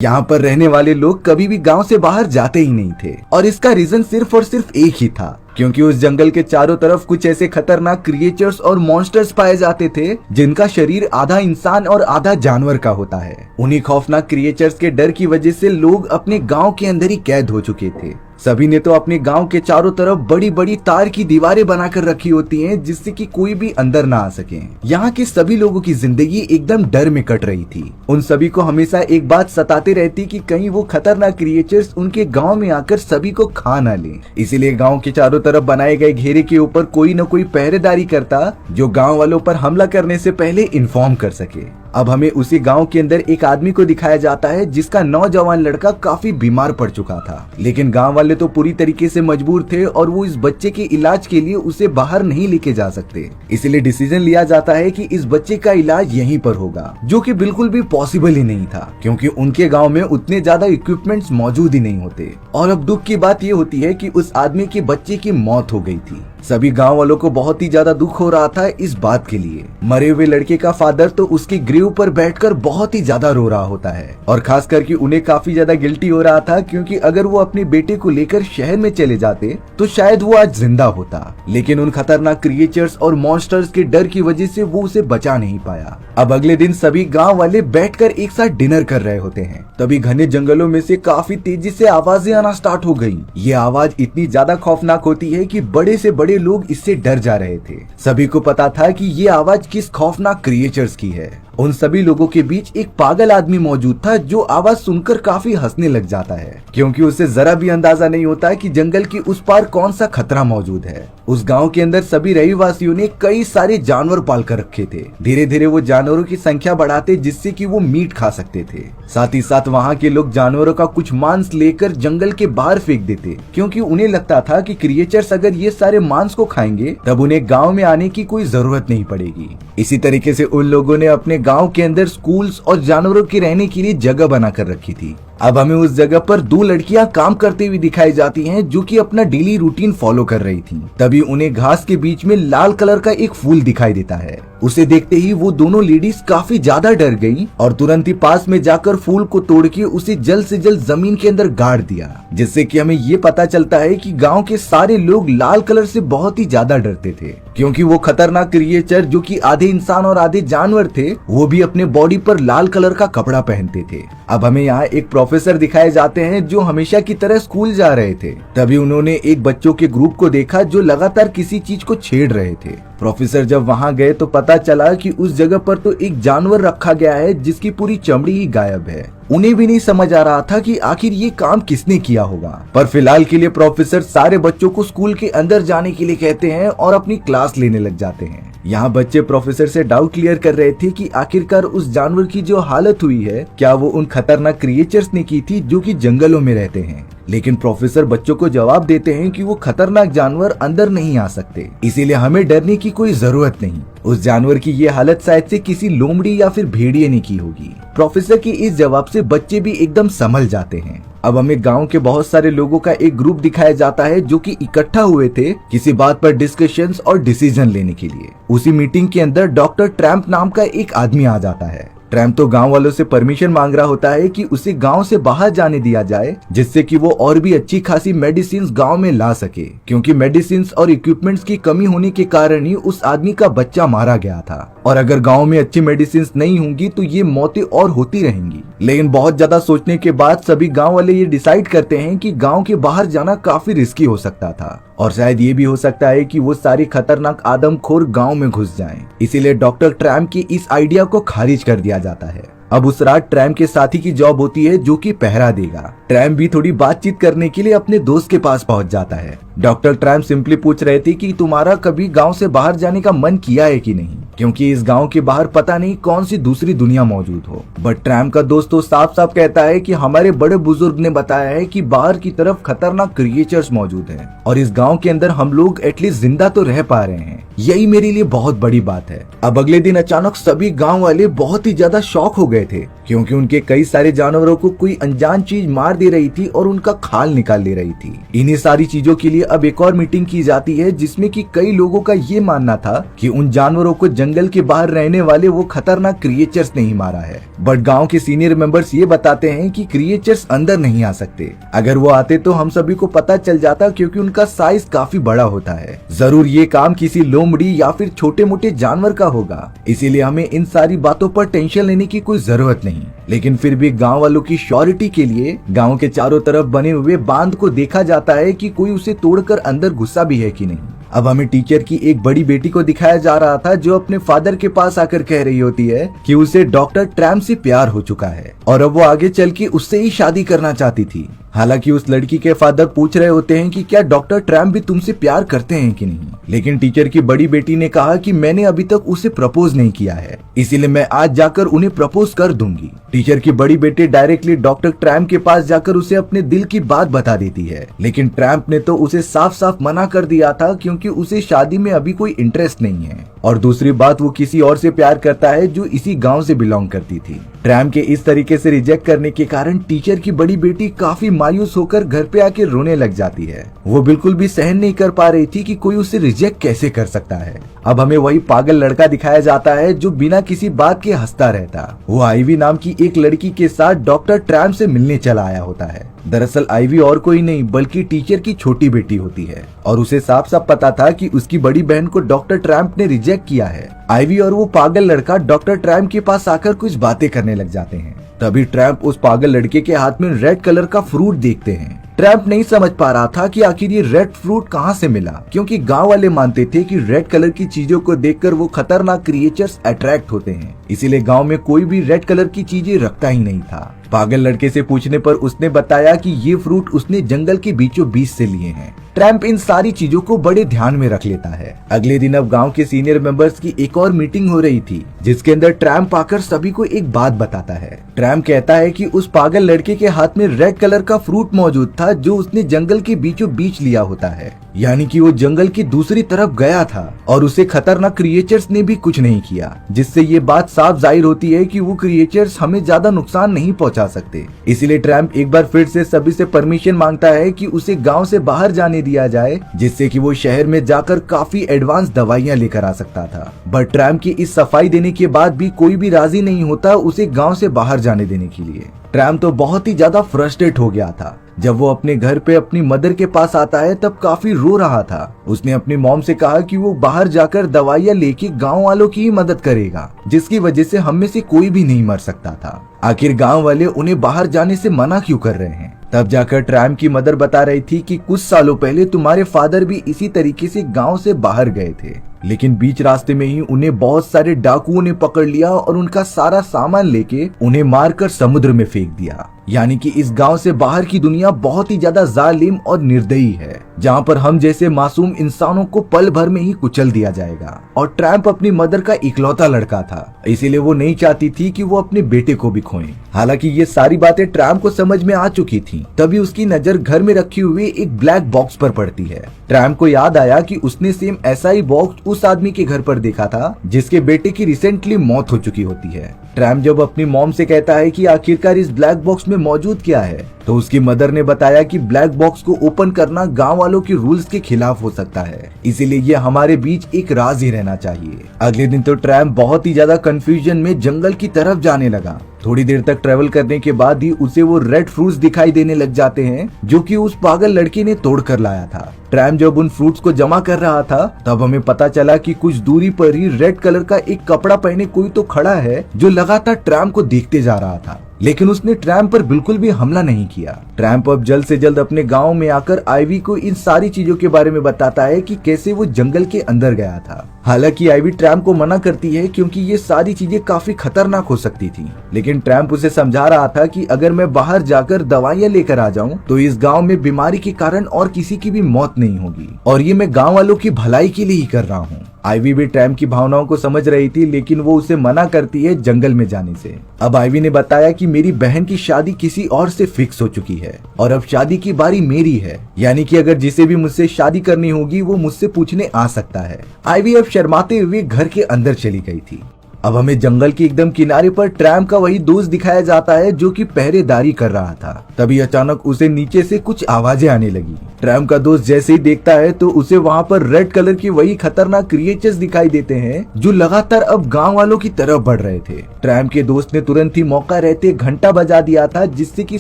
यहाँ पर रहने वाले लोग कभी भी गांव से बाहर जाते ही नहीं थे और इसका रीजन सिर्फ और सिर्फ एक ही था, क्योंकि उस जंगल के चारों तरफ कुछ ऐसे खतरनाक क्रिएचर्स और मॉन्स्टर्स पाए जाते थे जिनका शरीर आधा इंसान और आधा जानवर का होता है। उन्हीं खौफनाक क्रिएचर्स के डर की वजह से लोग अपने गांव के अंदर ही कैद हो चुके थे। सभी ने तो अपने गांव के चारों तरफ बड़ी बड़ी तार की दीवारें बनाकर रखी होती हैं जिससे कि कोई भी अंदर ना आ सके। यहाँ के सभी लोगों की जिंदगी एकदम डर में कट रही थी। उन सभी को हमेशा एक बात सताते रहती कि कहीं वो खतरनाक क्रिएचर्स उनके गांव में आकर सभी को खा ना ले। इसीलिए गांव के चारों तरफ बनाए गए घेरे के ऊपर कोई न कोई पहरेदारी करता जो गाँव वालों पर हमला करने से पहले इन्फॉर्म कर सके। अब हमें उसी गांव के अंदर एक आदमी को दिखाया जाता है जिसका नौजवान लड़का काफी बीमार पड़ चुका था, लेकिन गांव वाले तो पूरी तरीके से मजबूर थे और वो इस बच्चे के इलाज के लिए उसे बाहर नहीं लेके जा सकते। इसलिए डिसीजन लिया जाता है कि इस बच्चे का इलाज यहीं पर होगा, जो कि बिल्कुल भी पॉसिबल ही नहीं था क्योंकि उनके गाँव में उतने ज्यादा इक्विपमेंट्स मौजूद ही नहीं होते। और अब दुख की बात ये होती है कि उस आदमी के बच्चे की मौत हो गई थी। सभी गांव वालों को बहुत ही ज्यादा दुख हो रहा था इस बात के लिए। मरे हुए लड़के का फादर तो उसके ग्रेव पर बैठकर बहुत ही ज्यादा रो रहा होता है और खास करके उन्हें काफी ज्यादा गिल्टी हो रहा था क्योंकि अगर वो अपने बेटे को लेकर शहर में चले जाते तो शायद वो आज जिंदा होता, लेकिन उन खतरनाक क्रिएचर्स और मॉन्स्टर्स के डर की वजह से वो उसे बचा नहीं पाया। अब अगले दिन सभी गाँव वाले बैठकर एक साथ डिनर कर रहे होते हैं, तभी घने जंगलों में से काफी तेजी से आवाजें आना स्टार्ट हो गई। ये आवाज इतनी ज्यादा खौफनाक होती है कि बड़े से बड़े लोग इससे डर जा रहे थे। सभी को पता था कि ये आवाज किस खौफनाक क्रिएचर्स की है। उन सभी लोगों के बीच एक पागल आदमी मौजूद था जो आवाज सुनकर काफी हंसने लग जाता है क्योंकि उसे जरा भी अंदाजा नहीं होता कि जंगल के उस पार कौन सा खतरा मौजूद है। उस गांव के अंदर सभी रहवासियों ने कई सारे जानवर पाल कर रखे थे। धीरे धीरे वो जानवरों की संख्या बढ़ाते जिससे कि वो मीट खा सकते थे। साथ ही साथ वहाँ के लोग जानवरों का कुछ मांस लेकर जंगल के बाहर फेंक देते क्योंकि उन्हें लगता था कि क्रिएचर्स अगर ये सारे मांस को खाएंगे तब उन्हें गाँव में आने की कोई जरूरत नहीं पड़ेगी। इसी तरीके से उन लोगों ने अपने गांव के अंदर स्कूल्स और जानवरों के रहने के लिए जगह बनाकर रखी थी। अब हमें उस जगह पर दो लड़कियां काम करते हुए दिखाई जाती हैं जो कि अपना डेली रूटीन फॉलो कर रही थी। तभी उन्हें घास के बीच में लाल कलर का एक फूल दिखाई देता है। उसे देखते ही वो दोनों लेडीज काफी ज्यादा डर गईं और तुरंत ही पास में जाकर फूल को तोड़ के उसे जल्द से जल्द जमीन के अंदर गाड़ दिया, जिससे कि हमें ये पता चलता है कि गांव के सारे लोग लाल कलर से बहुत ही ज्यादा डरते थे क्योंकि वो खतरनाक क्रिएचर जो कि आधे इंसान और आधे जानवर थे वो भी अपने बॉडी पर लाल कलर का कपड़ा पहनते थे। अब हमें यहाँ एक प्रोफेसर दिखाए जाते हैं जो हमेशा की तरह स्कूल जा रहे थे। तभी उन्होंने एक बच्चों के ग्रुप को देखा जो लगातार किसी चीज को छेड़ रहे थे। प्रोफेसर जब वहां गए तो पता चला कि उस जगह पर तो एक जानवर रखा गया है जिसकी पूरी चमड़ी ही गायब है। उन्हें भी नहीं समझ आ रहा था कि आखिर ये काम किसने किया होगा, पर फिलहाल के लिए प्रोफेसर सारे बच्चों को स्कूल के अंदर जाने के लिए कहते हैं और अपनी क्लास लेने लग जाते हैं। यहाँ बच्चे प्रोफेसर से डाउट क्लियर कर रहे थे कि आखिरकार उस जानवर की जो हालत हुई है क्या वो उन खतरनाक क्रिएचर्स ने की थी जो कि जंगलों में रहते हैं। लेकिन प्रोफेसर बच्चों को जवाब देते हैं कि वो खतरनाक जानवर अंदर नहीं आ सकते, इसीलिए हमें डरने की कोई जरूरत नहीं। उस जानवर की ये हालत शायद से किसी लोमड़ी या फिर भेड़िए ने की होगी। प्रोफेसर के इस जवाब से बच्चे भी एकदम संभल जाते हैं। अब हमें गांव के बहुत सारे लोगों का एक ग्रुप दिखाया जाता है जो कि इकट्ठा हुए थे किसी बात पर डिस्कशंस और डिसीजन लेने के लिए। उसी मीटिंग के अंदर डॉक्टर ट्रैम्प नाम का एक आदमी आ जाता है। ट्रैम्प तो गांव वालों से परमिशन मांग रहा होता है कि उसे गांव से बाहर जाने दिया जाए जिससे कि वो और भी अच्छी खासी मेडिसिन गांव में ला सके क्योंकि मेडिसिन और इक्विपमेंट्स की कमी होने के कारण ही उस आदमी का बच्चा मारा गया था और अगर गांव में अच्छी मेडिसिन नहीं होंगी तो ये मौतें और होती रहेंगी। लेकिन बहुत ज्यादा सोचने के बाद सभी गांव वाले ये डिसाइड करते हैं कि गांव के बाहर जाना काफी रिस्की हो सकता था और शायद ये भी हो सकता है कि वो सारे खतरनाक आदमखोर गांव में घुस जाएं। इसीलिए डॉक्टर ट्रैम्प की इस आइडिया को खारिज कर दिया जाता है। अब उस रात ट्रैम्प के साथी की जॉब होती है जो कि पहरा देगा। ट्रैम्प भी थोड़ी बातचीत करने के लिए अपने दोस्त के पास पहुंच जाता है। डॉक्टर ट्रैम्प सिंपली पूछ रहे थे कि तुम्हारा कभी गांव से बाहर जाने का मन किया है कि नहीं, क्योंकि इस गांव के बाहर पता नहीं कौन सी दूसरी दुनिया मौजूद हो। बट ट्रैम्प का दोस्त तो साफ साफ कहता है कि हमारे बड़े बुजुर्ग ने बताया है कि बाहर की तरफ खतरनाक क्रिएचर्स मौजूद हैं और इस गांव के अंदर हम लोग एटलीस्ट जिंदा तो रह पा रहे हैं। यही मेरे लिए बहुत बड़ी बात है। अब अगले दिन अचानक सभी गांव वाले बहुत ही ज्यादा शॉक हो गए थे क्योंकि उनके कई सारे जानवरों को कोई अनजान चीज मार दे रही थी और उनका खाल निकाल ले रही थी। इन्हीं सारी चीजों के लिए अब एक और मीटिंग की जाती है जिसमें कि कई लोगों का ये मानना था कि उन जानवरों को जंगल के बाहर रहने वाले वो खतरनाक क्रिएचर्स ने ही मारा है। बट गांव के सीनियर मेंबर्स ये बताते हैं कि क्रिएचर्स अंदर नहीं आ सकते। अगर वो आते तो हम सभी को पता चल जाता, क्योंकि उनका साइज काफी बड़ा होता है। जरूर ये काम किसी लोमड़ी या फिर छोटे मोटे जानवर का होगा, इसीलिए हमें इन सारी बातों पर टेंशन लेने की कोई जरूरत नहीं। लेकिन फिर भी गांव वालों की श्योरिटी के लिए गांव के चारों तरफ बने हुए बांध को देखा जाता है कि कोई उसे तोड़कर अंदर घुसा भी है कि नहीं। अब हमें टीचर की एक बड़ी बेटी को दिखाया जा रहा था जो अपने फादर के पास आकर कह रही होती है कि उसे डॉक्टर ट्रैम्प से प्यार हो चुका है और अब वो आगे चल के उससे ही शादी करना चाहती थी। हालांकि उस लड़की के फादर पूछ रहे होते हैं कि क्या डॉक्टर ट्रैम्प भी तुमसे प्यार करते हैं कि नहीं, लेकिन टीचर की बड़ी बेटी ने कहा कि मैंने अभी तक उसे प्रपोज नहीं किया है, इसीलिए मैं आज जाकर उन्हें प्रपोज कर दूंगी। टीचर की बड़ी बेटी डायरेक्टली डॉक्टर ट्रैम्प के पास जाकर उसे अपने दिल की बात बता देती है, लेकिन ट्रैम्प ने तो उसे साफ साफ मना कर दिया था क्योंकि उसे शादी में अभी कोई इंटरेस्ट नहीं है। और दूसरी बात, वो किसी और से प्यार करता है जो इसी गांव से बिलोंग करती थी। ट्रैम्प के इस तरीके से रिजेक्ट करने के कारण टीचर की बड़ी बेटी काफी मायूस होकर घर पे आके रोने लग जाती है। वो बिल्कुल भी सहन नहीं कर पा रही थी कि कोई उसे रिजेक्ट कैसे कर सकता है। अब हमें वही पागल लड़का दिखाया जाता है जो बिना किसी बात के हंसता रहता। वो आईवी नाम की एक लड़की के साथ डॉक्टर ट्रैम्प से मिलने चला आया होता है। दरअसल आईवी और कोई नहीं बल्कि टीचर की छोटी बेटी होती है और उसे साफ साफ पता था कि उसकी बड़ी बहन को डॉक्टर ट्रैम्प ने रिजेक्ट किया है। आईवी और वो पागल लड़का डॉक्टर ट्रैम्प के पास आकर कुछ बातें करने लग जाते हैं। तभी ट्रैम्प उस पागल लड़के के हाथ में रेड कलर का फ्रूट देखते हैं। ट्रैम्प नहीं समझ पा रहा था कि आखिर ये रेड फ्रूट कहाँ से मिला, क्योंकि गांव वाले मानते थे कि रेड कलर की चीजों को देखकर वो खतरनाक क्रिएचर्स अट्रैक्ट होते हैं, इसीलिए गांव में कोई भी रेड कलर की चीजें रखता ही नहीं था। पागल लड़के से पूछने पर उसने बताया कि ये फ्रूट उसने जंगल के बीचों बीच से लिए हैं। ट्रैम्प इन सारी चीजों को बड़े ध्यान में रख लेता है। अगले दिन अब गांव के सीनियर मेंबर्स की एक और मीटिंग हो रही थी जिसके अंदर ट्रैम्प आकर सभी को एक बात बताता है। ट्रैम्प कहता है कि उस पागल लड़के के हाथ में रेड कलर का फ्रूट मौजूद था जो उसने जंगल के बीचों बीच लिया होता है, यानी कि वो जंगल की दूसरी तरफ गया था और उसे खतरनाक क्रिएचर्स ने भी कुछ नहीं किया, जिससे ये बात साफ जाहिर होती है कि वो क्रिएचर्स हमें ज्यादा नुकसान नहीं पहुंचा सकते। इसीलिए ट्रैम्प एक बार फिर से सभी से परमिशन मांगता है कि उसे गांव से बाहर जाने दिया जाए, जिससे कि वो शहर में जाकर काफी एडवांस दवाइयां लेकर आ सकता था। बट ट्रैम्प की इस सफाई देने के बाद भी कोई भी राजी नहीं होता उसे गांव से बाहर जाने देने के लिए। ट्रैम्प तो बहुत ही ज्यादा फ्रस्ट्रेट हो गया था। जब वो अपने घर पे अपनी मदर के पास आता है तब काफी रो रहा था। उसने अपनी मॉम से कहा कि वो बाहर जाकर दवाइयां लेके गांव वालों की ही मदद करेगा, जिसकी वजह से हम में से कोई भी नहीं मर सकता था। आखिर गांव वाले उन्हें बाहर जाने से मना क्यों कर रहे हैं? तब जाकर ट्रैम्प की मदर बता रही थी कि कुछ सालों पहले तुम्हारे फादर भी इसी तरीके से गांव से बाहर गए थे, लेकिन बीच रास्ते में ही उन्हें बहुत सारे डाकुओं ने पकड़ लिया और उनका सारा सामान लेके उन्हें मारकर समुद्र में फेंक दिया। यानी कि इस गांव से बाहर की दुनिया बहुत ही ज्यादा जालिम और निर्दयी है, जहां पर हम जैसे मासूम इंसानों को पल भर में ही कुचल दिया जाएगा। और ट्रैम्प अपनी मदर का इकलौता लड़का था, इसीलिए वो नहीं चाहती थी कि वो अपने बेटे को भी खोए। हालांकि ये सारी बातें ट्रैम्प को समझ में आ चुकी थी। तभी उसकी नजर घर में रखी हुई एक ब्लैक बॉक्स पर पड़ती है। ट्रैम्प को याद आया कि उसने सेम ऐसा ही बॉक्स उस आदमी के घर पर देखा था जिसके बेटे की रिसेंटली मौत हो चुकी होती है। ट्रैम्प जब अपनी मॉम से कहता है कि आखिरकार इस ब्लैक बॉक्स में मौजूद क्या है, तो उसकी मदर ने बताया कि ब्लैक बॉक्स को ओपन करना गांव वालों के रूल्स के खिलाफ हो सकता है, इसीलिए ये हमारे बीच एक राज ही रहना चाहिए। अगले दिन तो ट्रैम्प बहुत ही ज्यादा कंफ्यूजन में जंगल की तरफ जाने लगा। थोड़ी देर तक ट्रेवल करने के बाद ही उसे वो रेड फ्रूट्स दिखाई देने लग जाते हैं जो कि उस पागल लड़की ने तोड़ कर लाया था। ट्रैम्प जब उन फ्रूट्स को जमा कर रहा था तब हमें पता चला कि कुछ दूरी पर ही रेड कलर का एक कपड़ा पहने कोई तो खड़ा है जो लगातार ट्रैम्प को देखते जा रहा था, लेकिन उसने ट्रैम्प पर बिल्कुल भी हमला नहीं किया। ट्रैम्प अब जल्द से जल्द अपने गांव में आकर आईवी को इन सारी चीजों के बारे में बताता है कि कैसे वो जंगल के अंदर गया था। हालांकि आईवी ट्रैम्प को मना करती है क्योंकि ये सारी चीजें काफी खतरनाक हो सकती थी, लेकिन ट्रैम्प उसे समझा रहा था कि अगर मैं बाहर जाकर दवाइयां लेकर आ जाऊं तो इस गांव में बीमारी के कारण और किसी की भी मौत नहीं होगी, और ये मैं गांव वालों की भलाई के लिए ही कर रहा हूँ। आईवी भी ट्रैम्प की भावनाओं को समझ रही थी, लेकिन वो उसे मना करती है जंगल में जाने से। अब आईवी ने बताया कि मेरी बहन की शादी किसी और से फिक्स हो चुकी है और अब शादी की बारी मेरी है, यानी कि अगर जिसे भी मुझसे शादी करनी होगी वो मुझसे पूछने आ सकता है। आईवी अब शर्माते हुए घर के अंदर चली गई थी। अब हमें जंगल के एकदम किनारे पर ट्रैम का वही दोस्त दिखाया जाता है जो कि पहरेदारी कर रहा था। तभी अचानक उसे नीचे से कुछ आवाजें आने लगी। ट्रैम का दोस्त जैसे ही देखता है तो उसे वहाँ पर रेड कलर की वही खतरनाक क्रिएचर्स दिखाई देते हैं जो लगातार अब गांव वालों की तरफ बढ़ रहे थे। ट्रैम के दोस्त ने तुरंत ही मौका रहते घंटा बजा दिया था जिससे कि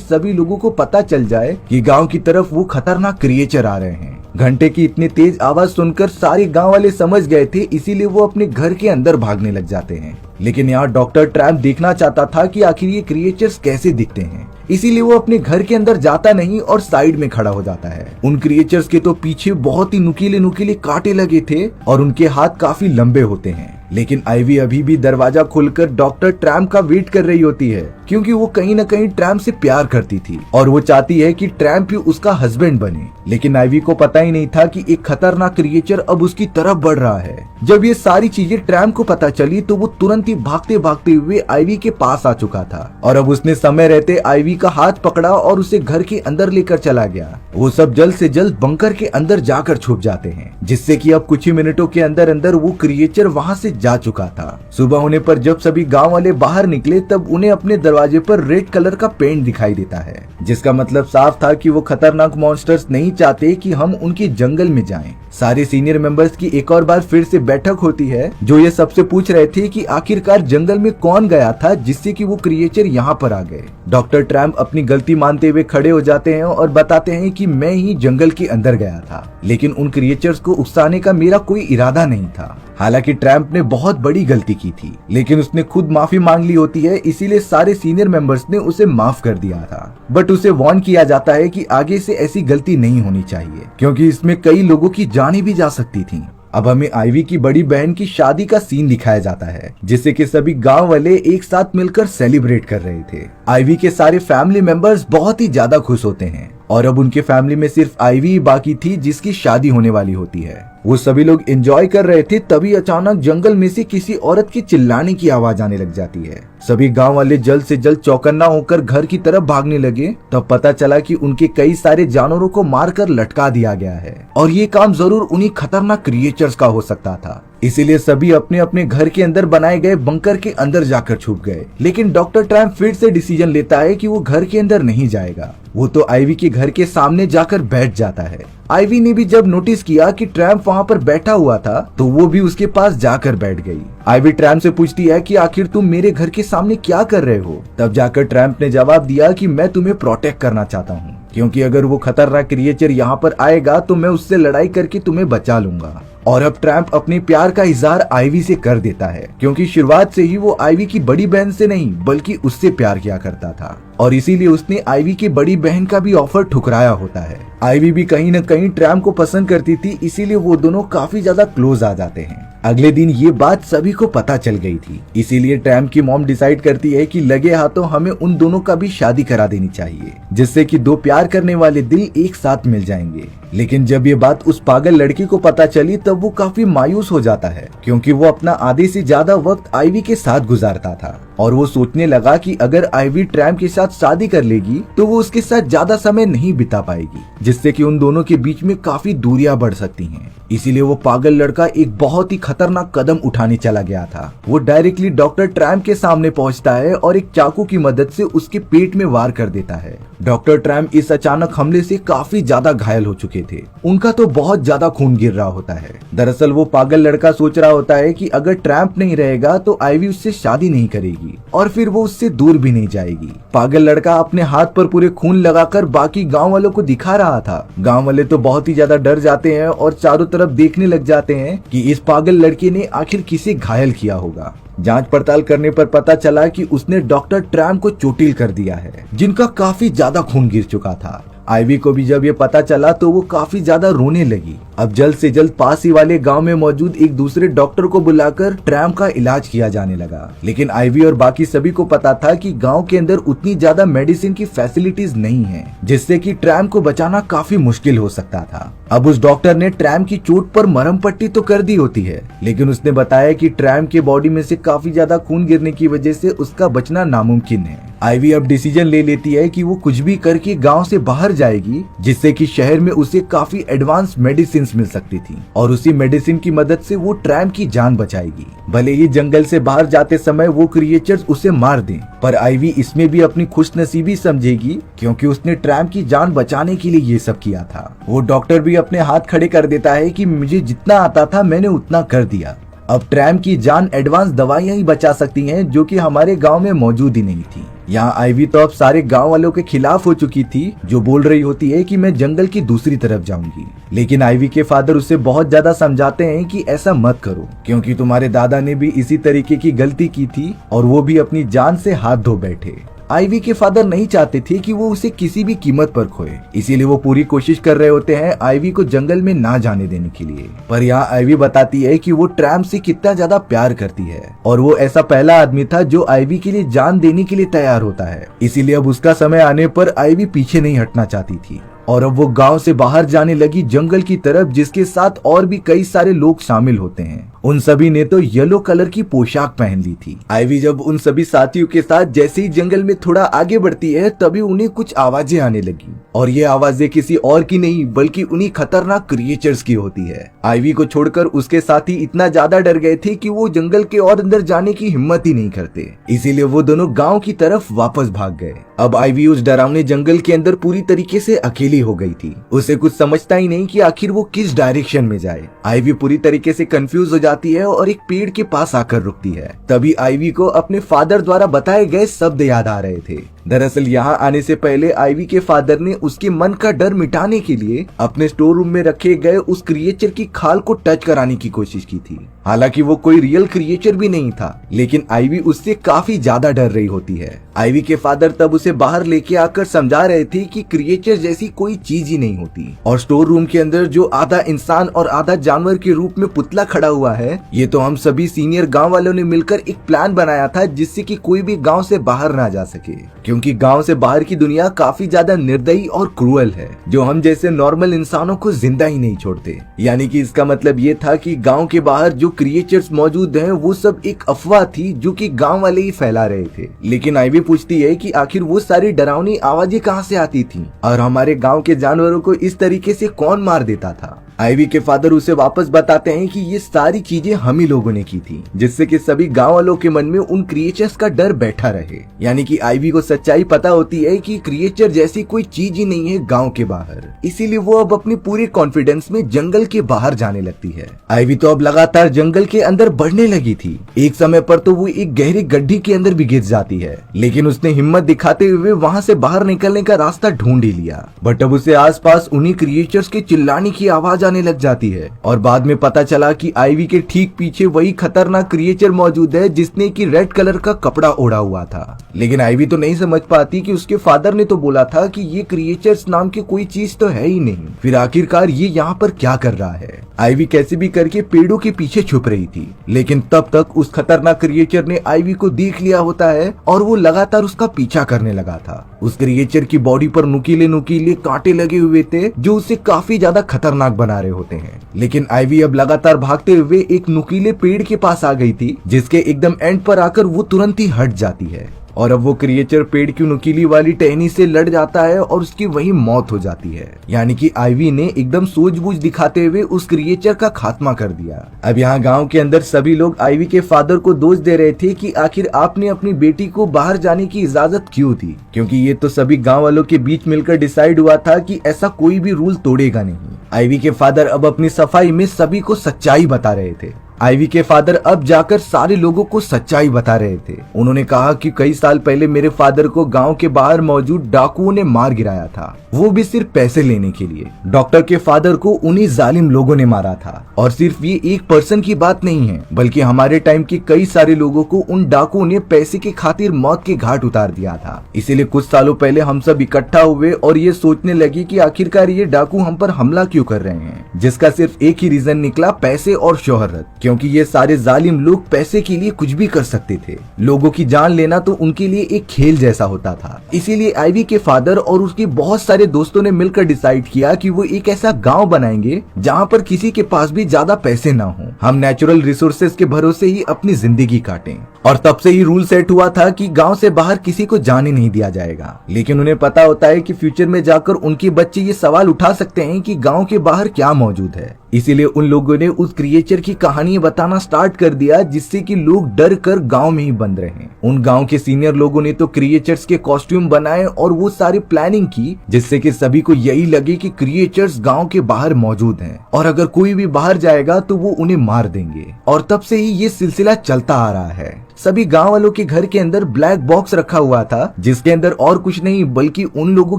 सभी लोगों को पता चल जाए कि गांव की तरफ वो खतरनाक क्रिएचर आ रहे हैं। घंटे की इतनी तेज आवाज सुनकर सारे गांव वाले समझ गए थे, इसीलिए वो अपने घर के अंदर भागने लग जाते हैं। लेकिन यहाँ डॉक्टर ट्रैम देखना चाहता था कि आखिर ये क्रिएचर्स कैसे दिखते हैं, इसीलिए वो अपने घर के अंदर जाता नहीं और साइड में खड़ा हो जाता है। उन क्रिएचर्स के तो पीछे बहुत ही नुकीले नुकीले कांटे लगे थे और उनके हाथ काफी लंबे होते हैं। लेकिन आइवी अभी भी दरवाजा खोलकर डॉक्टर ट्रैम का वेट कर रही होती है, क्योंकि वो कहीं न कहीं ट्रैम से प्यार करती थी और वो चाहती है कि ट्रैम भी उसका हस्बैंड बने। लेकिन आइवी को पता ही नहीं था कि एक खतरनाक क्रिएचर अब उसकी तरफ बढ़ रहा है। जब ये सारी चीजें ट्रैम को पता चली तो वो तुरंत ही भागते भागते हुए आइवी के पास आ चुका था और अब उसने समय रहते आइवी का हाथ पकड़ा और उसे घर के अंदर लेकर चला गया। वो सब जल्द से जल्द बंकर के अंदर जाकर छुप जाते हैं, जिससे कि अब कुछ ही मिनटों के अंदर अंदर वो क्रिएचर वहाँ से जा चुका था। सुबह होने पर जब सभी गांव वाले बाहर निकले तब उन्हें अपने दरवाजे पर रेड कलर का पेंट दिखाई देता है, जिसका मतलब साफ था कि वो खतरनाक मॉन्स्टर्स नहीं चाहते कि हम उनके जंगल में जाएं। सारे सीनियर मेंबर्स की एक और बार फिर से बैठक होती है, जो ये सबसे पूछ रहे थे कि आखिरकार जंगल में कौन गया था जिससे कि वो क्रिएचर यहाँ पर आ गए। डॉक्टर ट्रैम अपनी गलती मानते हुए खड़े हो जाते हैं और बताते हैं कि मैं ही जंगल के अंदर गया था, लेकिन उन क्रिएचर्स को उकसाने का मेरा कोई इरादा नहीं था। हालांकि ट्रैम्प ने बहुत बड़ी गलती की थी, लेकिन उसने खुद माफी मांग ली होती है, इसीलिए सारे सीनियर मेंबर्स ने उसे माफ कर दिया था। बट उसे वार्न किया जाता है कि आगे से ऐसी गलती नहीं होनी चाहिए, क्योंकि इसमें कई लोगों की जानें भी जा सकती थी। अब हमें आइवी की बड़ी बहन की शादी का सीन दिखाया जाता है, जिससे कि सभी गांव वाले एक साथ मिलकर सेलिब्रेट कर रहे थे। आइवी के सारे फैमिली मेंबर्स बहुत ही ज्यादा खुश होते हैं और अब उनके फैमिली में सिर्फ आइवी बाकी थी जिसकी शादी होने वाली होती है। वो सभी लोग एंजॉय कर रहे थे, तभी अचानक जंगल में से किसी औरत की चिल्लाने की आवाज आने लग जाती है। सभी गांव वाले जल्द से जल्द चौकन्ना होकर घर की तरफ भागने लगे। तब पता चला कि उनके कई सारे जानवरों को मारकर लटका दिया गया है और ये काम जरूर उन्हीं खतरनाक क्रिएचर्स का हो सकता था। इसीलिए सभी अपने अपने घर के अंदर बनाए गए बंकर के अंदर जाकर छुप गए। लेकिन डॉक्टर ट्रैम फिर से डिसीजन लेता है कि वो घर के अंदर नहीं जाएगा। वो तो आइवी के घर के सामने जाकर बैठ जाता है। आइवी ने भी जब नोटिस किया कि ट्रैम्प वहाँ पर बैठा हुआ था तो वो भी उसके पास जाकर बैठ गई। आइवी ट्रैम्प से पूछती है कि आखिर तुम मेरे घर के सामने क्या कर रहे हो। तब जाकर ट्रैम्प ने जवाब दिया कि मैं तुम्हें प्रोटेक्ट करना चाहता हूँ, क्योंकि अगर वो खतरनाक क्रिएचर यहाँ पर आएगा तो मैं उससे लड़ाई करके तुम्हें बचा लूंगा। और अब ट्रैम्प अपने प्यार का इजहार आइवी से कर देता है, क्योंकि शुरुआत से ही वो आइवी की बड़ी बहन से नहीं बल्कि उससे प्यार किया करता था और इसीलिए उसने आइवी की बड़ी बहन का भी ऑफर ठुकराया होता है। आइवी भी कहीं न कहीं ट्रैम्प को पसंद करती थी, इसीलिए वो दोनों काफी ज्यादा क्लोज आ जाते हैं। अगले दिन ये बात सभी को पता चल गई थी, इसीलिए ट्रैम्प की मॉम डिसाइड करती है कि लगे हाथों हमें उन दोनों का भी शादी करा देनी चाहिए, जिससे कि दो प्यार करने वाले दिल एक साथ मिल जाएंगे। लेकिन जब ये बात उस पागल लड़की को पता चली तब वो काफी मायूस हो जाता है, क्योंकि वो अपना आधे से ज्यादा वक्त आइवी के साथ गुजारता था और वो सोचने लगा कि अगर आइवी ट्रैम्प के साथ शादी कर लेगी तो वो उसके साथ ज्यादा समय नहीं बिता पाएगी, जिससे कि उन दोनों के बीच में काफी दूरियां बढ़ सकती हैं। इसीलिए वो पागल लड़का एक बहुत ही खतरनाक कदम उठाने चला गया था। वो डायरेक्टली डॉक्टर ट्रैम्प के सामने पहुंचता है और एक चाकू की मदद से उसके पेट में वार कर देता है। डॉक्टर ट्रैम्प इस अचानक हमले से काफी ज्यादा घायल हो चुके थे। उनका तो बहुत ज्यादा खून गिर रहा होता है। दरअसल वो पागल लड़का सोच रहा होता है कि अगर ट्रैम्प नहीं रहेगा तो आइवी उससे शादी नहीं करेगी और फिर वो उससे दूर भी नहीं जाएगी। पागल लड़का अपने हाथ पर पूरे खून लगाकर बाकी गांव वालों को दिखा रहा था। गांव वाले तो बहुत ही ज्यादा डर जाते हैं और चारों तरफ देखने लग जाते हैं कि इस पागल लड़के ने आखिर किसे घायल किया होगा। जांच पड़ताल करने पर पता चला कि उसने डॉक्टर ट्रैम्प को चोटिल कर दिया है, जिनका काफी ज्यादा खून गिर चुका था। आइवी को भी जब ये पता चला तो वो काफी ज्यादा रोने लगी। अब जल्द से जल्द पास ही वाले गांव में मौजूद एक दूसरे डॉक्टर को बुलाकर ट्रैम्प का इलाज किया जाने लगा। लेकिन आइवी और बाकी सभी को पता था कि गांव के अंदर उतनी ज्यादा मेडिसिन की फैसिलिटीज नहीं है, जिससे कि ट्रैम्प को बचाना काफी मुश्किल हो सकता था। अब उस डॉक्टर ने ट्रैम्प की चोट पर मरहम पट्टी तो कर दी होती है, लेकिन उसने बताया कि ट्रैम्प के बॉडी में से काफी ज्यादा खून गिरने की वजह से उसका बचना नामुमकिन है। आईवी अब डिसीजन ले लेती है कि वो कुछ भी करके गांव से बाहर जाएगी, जिससे कि शहर में उसे काफी एडवांस मेडिसिन मिल सकती थी और उसी मेडिसिन की मदद से वो ट्रैम की जान बचाएगी। भले ही जंगल से बाहर जाते समय वो क्रिएचर्स उसे मार दें, पर आईवी इसमें भी अपनी खुशनसीबी समझेगी क्योंकि उसने ट्रैम की जान बचाने के लिए ये सब किया था। वो डॉक्टर भी अपने हाथ खड़े कर देता है कि मुझे जितना आता था मैंने उतना कर दिया। अब ट्रैम की जान एडवांस दवाइयां ही बचा सकती हैं, जो कि हमारे गांव में मौजूद ही नहीं थी। यहाँ आईवी तो अब सारे गांव वालों के खिलाफ हो चुकी थी, जो बोल रही होती है कि मैं जंगल की दूसरी तरफ जाऊंगी। लेकिन आईवी के फादर उसे बहुत ज्यादा समझाते हैं कि ऐसा मत करो, क्योंकि तुम्हारे दादा ने भी इसी तरीके की गलती की थी और वो भी अपनी जान से हाथ धो बैठे। आईवी के फादर नहीं चाहते थे कि वो उसे किसी भी कीमत पर खोए, इसीलिए वो पूरी कोशिश कर रहे होते हैं आईवी को जंगल में ना जाने देने के लिए। पर यहाँ आईवी बताती है कि वो ट्रैम से कितना ज्यादा प्यार करती है और वो ऐसा पहला आदमी था जो आईवी के लिए जान देने के लिए तैयार होता है। इसीलिए अब उसका समय आने पर आईवी पीछे नहीं हटना चाहती थी और अब वो गांव से बाहर जाने लगी जंगल की तरफ, जिसके साथ और भी कई सारे लोग शामिल होते हैं। उन सभी ने तो येलो कलर की पोशाक पहन ली थी। आईवी जब उन सभी साथियों के साथ जैसे ही जंगल में थोड़ा आगे बढ़ती है, तभी उन्हें कुछ आवाजें आने लगी और ये आवाजें किसी और की नहीं बल्कि उन्हीं खतरनाक क्रिएचर्स की होती है। आईवी को छोड़कर उसके साथी इतना ज्यादा डर गए थे कि वो जंगल के और अंदर जाने की हिम्मत ही नहीं करते, इसीलिए वो दोनों गाँव की तरफ वापस भाग गए। अब आईवी उस डरावने जंगल के अंदर पूरी तरीके से अकेली हो गई थी। उसे कुछ समझता ही नहीं कि आखिर वो किस डायरेक्शन में जाए। आईवी पूरी तरीके से कंफ्यूज हो जाती है और एक पेड़ के पास आकर रुकती है। तभी आईवी को अपने फादर द्वारा बताए गए शब्द याद आ रहे थे। दरअसल यहाँ आने से पहले आईवी के फादर ने उसके मन का डर मिटाने के लिए अपने स्टोर रूम में रखे गए उस क्रिएचर की खाल को टच कराने की कोशिश की थी। हालांकि वो कोई रियल क्रिएचर भी नहीं था, लेकिन आईवी उससे काफी ज्यादा डर रही होती है। आईवी के फादर तब उसे बाहर लेके आकर समझा रहे थे कि क्रिएचर जैसी कोई चीज ही नहीं होती और स्टोर रूम के अंदर जो आधा इंसान और आधा जानवर के रूप में पुतला खड़ा हुआ है, ये तो हम सभी सीनियर गांव वालों ने मिलकर एक प्लान बनाया था, जिससे कि कोई भी गांव से बाहर ना जा सके, क्योंकि गांव से बाहर की दुनिया काफी ज्यादा निर्दयी और क्रूअल है, जो हम जैसे नॉर्मल इंसानों को जिंदा ही नहीं छोड़ते। यानी कि इसका मतलब ये था कि गांव के बाहर जो क्रिएचर्स मौजूद हैं, वो सब एक अफवाह थी जो कि गांव वाले ही फैला रहे थे। लेकिन आईवी पूछती है कि आखिर वो सारी डरावनी आवाजें कहां से आती थी और हमारे गांव के जानवरों को इस तरीके से कौन मार देता था। आईवी के फादर उसे वापस बताते हैं कि ये सारी चीजें हम ही लोगों ने की थी, जिससे कि सभी गांव वालों के मन में उन क्रिएचर्स का डर बैठा रहे। यानी कि आईवी को सच्चाई पता होती है कि क्रिएचर जैसी कोई चीज ही नहीं है गांव के बाहर, इसीलिए वो अब अपनी पूरी कॉन्फिडेंस में जंगल के बाहर जाने लगती है। आईवी तो अब लगातार जंगल के अंदर बढ़ने लगी थी। एक समय पर तो वो एक गहरी गड्ढी के अंदर भी गिर जाती है, लेकिन उसने हिम्मत दिखाते हुए वहाँ से बाहर निकलने का रास्ता ढूंढ ही लिया। बट अब उसे आसपास उन्हीं क्रिएचर्स के चिल्लाने की आवाज आने लग जाती है और बाद में पता चला कि आईवी के ठीक पीछे वही खतरनाक क्रिएचर मौजूद है जिसने की रेड कलर का कपड़ा ओढ़ा हुआ था। लेकिन आईवी तो नहीं समझ पाती कि उसके फादर ने तो बोला था कि ये क्रिएचर्स नाम की कोई चीज तो है ही नहीं, फिर आखिरकार ये यहाँ पर क्या कर रहा है। आईवी कैसे भी करके पेड़ों के पीछे छुप रही थी, लेकिन तब तक उस खतरनाक क्रिएचर ने आईवी को देख लिया होता है और वो लगातार उसका पीछा करने लगा था। उस क्रिएचर की बॉडी पर नुकीले नुकीले कांटे लगे हुए थे, जो उसे काफी ज्यादा खतरनाक बना रहे होते हैं। लेकिन आईवी अब लगातार भागते हुए एक नुकीले पेड़ के पास आ गई थी, जिसके एकदम एंड पर आकर वो तुरंत ही हट जाती है और अब वो क्रिएचर पेड़ की नुकीली वाली टहनी से लड़ जाता है और उसकी वही मौत हो जाती है। यानी कि आईवी ने एकदम सूझबूझ दिखाते हुए उस क्रिएचर का खात्मा कर दिया। अब यहाँ गांव के अंदर सभी लोग आईवी के फादर को दोष दे रहे थे कि आखिर आपने अपनी बेटी को बाहर जाने की इजाजत क्यों दी, क्योंकि ये तो सभी गाँव वालों के बीच मिलकर डिसाइड हुआ था कि ऐसा कोई भी रूल तोड़ेगा नहीं। आईवी के फादर अब अपनी सफाई में सभी को सच्चाई बता रहे थे। आईवी के फादर अब जाकर सारे लोगों को सच्चाई बता रहे थे। उन्होंने कहा कि कई साल पहले मेरे फादर को गांव के बाहर मौजूद डाकुओं ने मार गिराया था, वो भी सिर्फ पैसे लेने के लिए। डॉक्टर के फादर को उन्हीं जालिम लोगों ने मारा था और सिर्फ ये एक पर्सन की बात नहीं है, बल्कि हमारे टाइम के कई सारे लोगों को उन डाकुओं ने पैसे की खातिर मौत के घाट उतार दिया था। इसीलिए कुछ सालों पहले हम सब इकट्ठा हुए और ये सोचने लगे कि आखिरकार ये डाकू हम पर हमला क्यों कर रहे हैं, जिसका सिर्फ एक ही रीजन निकला, पैसे और शोहरत। क्योंकि ये सारे जालिम लोग पैसे के लिए कुछ भी कर सकते थे। लोगों की जान लेना तो उनके लिए एक खेल जैसा होता था। इसीलिए आइवी के फादर और उसके बहुत सारे दोस्तों ने मिलकर डिसाइड किया कि वो एक ऐसा गांव बनाएंगे जहां पर किसी के पास भी ज्यादा पैसे ना हो। हम नेचुरल रिसोर्सेज के भरोसे ही अपनी जिंदगी काटें। और तब से ही रूल सेट हुआ था कि गांव से बाहर किसी को जाने नहीं दिया जाएगा। लेकिन उन्हें पता होता है कि फ्यूचर में जाकर उनके बच्चे ये सवाल उठा सकते हैं कि गांव के बाहर क्या मौजूद है। इसीलिए उन लोगों ने उस क्रिएचर की कहानी बताना स्टार्ट कर दिया, जिससे कि लोग डर कर गांव में ही बंद रहे। उन गांव के सीनियर लोगों ने तो क्रिएचर्स के कॉस्ट्यूम बनाए और वो सारी प्लानिंग की, जिससे कि सभी को यही लगे कि क्रिएचर्स गांव के बाहर मौजूद हैं और अगर कोई भी बाहर जाएगा तो वो उन्हें मार देंगे। और तब से ही ये सिलसिला चलता आ रहा है। सभी गांव वालों के घर के अंदर ब्लैक बॉक्स रखा हुआ था, जिसके अंदर और कुछ नहीं बल्कि उन लोगों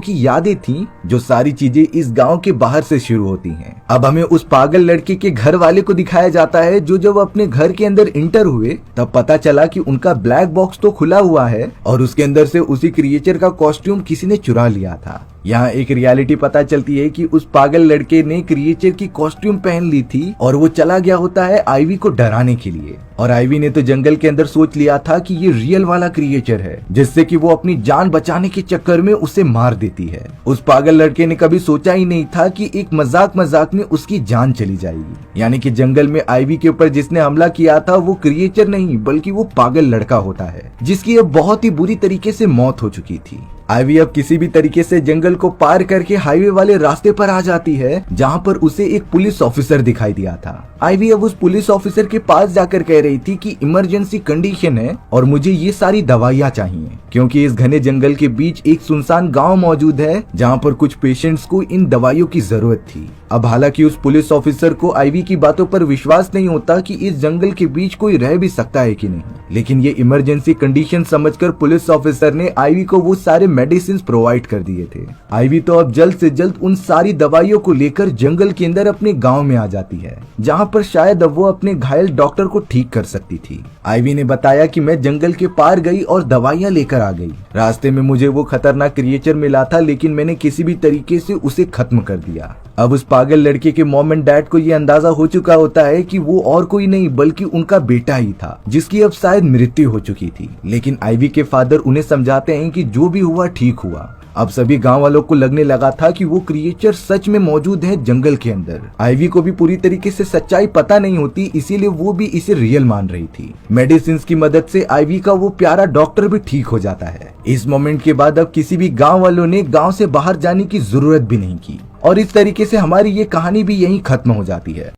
की यादें थी, जो सारी चीजें इस गांव के बाहर से शुरू होती हैं। अब हमें उस पागल लड़के के घर वाले को दिखाया जाता है, जो जब अपने घर के अंदर इंटर हुए तब पता चला कि उनका ब्लैक बॉक्स तो खुला हुआ है और उसके अंदर से उसी क्रिएचर का कॉस्ट्यूम किसी ने चुरा लिया था। यहाँ एक रियलिटी पता चलती है कि उस पागल लड़के ने क्रिएचर की कॉस्ट्यूम पहन ली थी और वो चला गया होता है आइवी को डराने के लिए। और आइवी ने तो जंगल के अंदर सोच लिया था कि ये रियल वाला क्रिएचर है, जिससे कि वो अपनी जान बचाने के चक्कर में उसे मार देती है। उस पागल लड़के ने कभी सोचा ही नहीं था कि एक मजाक में उसकी जान चली जाएगी। यानी कि जंगल में आइवी के ऊपर जिसने हमला किया था वो क्रिएचर नहीं बल्कि वो पागल लड़का होता है, जिसकी अब बहुत ही बुरी तरीके से मौत हो चुकी थी। आइवी अब किसी भी तरीके से जंगल को पार करके हाईवे वाले रास्ते पर आ जाती है, जहां पर उसे एक पुलिस ऑफिसर दिखाई दिया था। आइवी अब उस पुलिस ऑफिसर के पास जाकर कह रही थी कि इमरजेंसी कंडीशन है और मुझे ये सारी दवाइयाँ चाहिए, क्योंकि इस घने जंगल के बीच एक सुनसान गांव मौजूद है जहां पर कुछ पेशेंट्स को इन दवाइयों की जरूरत थी। अब हालांकि उस पुलिस ऑफिसर को आइवी की बातों पर विश्वास नहीं होता कि इस जंगल के बीच कोई रह भी सकता है कि नहीं, लेकिन ये इमरजेंसी कंडीशन समझकर पुलिस ऑफिसर ने आइवी को वो सारे मेडिसिन प्रोवाइड कर दिए थे। आइवी तो अब जल्द से जल्द उन सारी दवाइयों को लेकर जंगल के अंदर अपने गांव में आ जाती है, जहां पर शायद अब वो अपने घायल डॉक्टर को ठीक कर सकती थी। आइवी ने बताया कि मैं जंगल के पार गई और दवाइयां लेकर आ गई। रास्ते में मुझे वो खतरनाक क्रिएचर मिला था, लेकिन मैंने किसी भी तरीके से उसे खत्म कर दिया। अब उस पागल लड़के के मॉम एंड डैड को ये अंदाजा हो चुका होता है कि वो और कोई नहीं बल्कि उनका बेटा ही था, जिसकी अब शायद मृत्यु हो चुकी थी। लेकिन आइवी के फादर उन्हें समझाते हैं कि जो भी हुआ ठीक हुआ। अब सभी गांव वालों को लगने लगा था कि वो क्रिएचर सच में मौजूद है जंगल के अंदर। आइवी को भी पूरी तरीके से सच्चाई पता नहीं होती, इसीलिए वो भी इसे रियल मान रही थी। मेडिसिन की मदद से आइवी का वो प्यारा डॉक्टर भी ठीक हो जाता है। इस मोमेंट के बाद अब किसी भी गांव वालों ने गांव से बाहर जाने की जरूरत भी नहीं की और इस तरीके से हमारी ये कहानी भी यहीं खत्म हो जाती है।